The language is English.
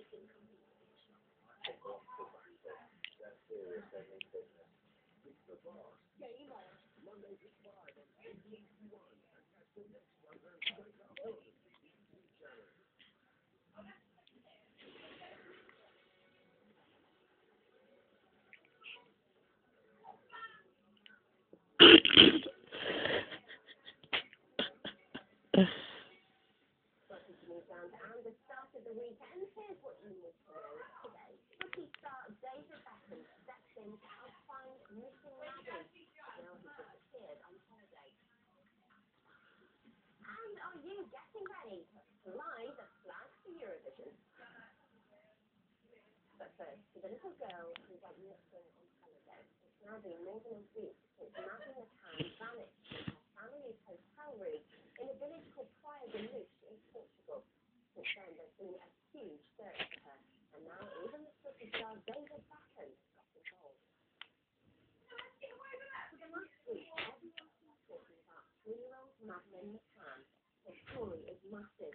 And the start of the weekend, here's what you need to know today. Rookie star David Beckham steps in to help find missing Maddie. Now he disappeared on holiday. And are you getting ready to fly the flag for Eurovision? But first, to the little girl who went missing on holiday. It's now been more than a week since Maddie McCann vanished from her family's hotel room in a village called Praia de Luz in Portugal. Since then, there's been a huge search for her, and now even the superstar David Beckham got involved. For the last week, everyone's been talking about 3-year-old Madeline McCann. Her story is massive.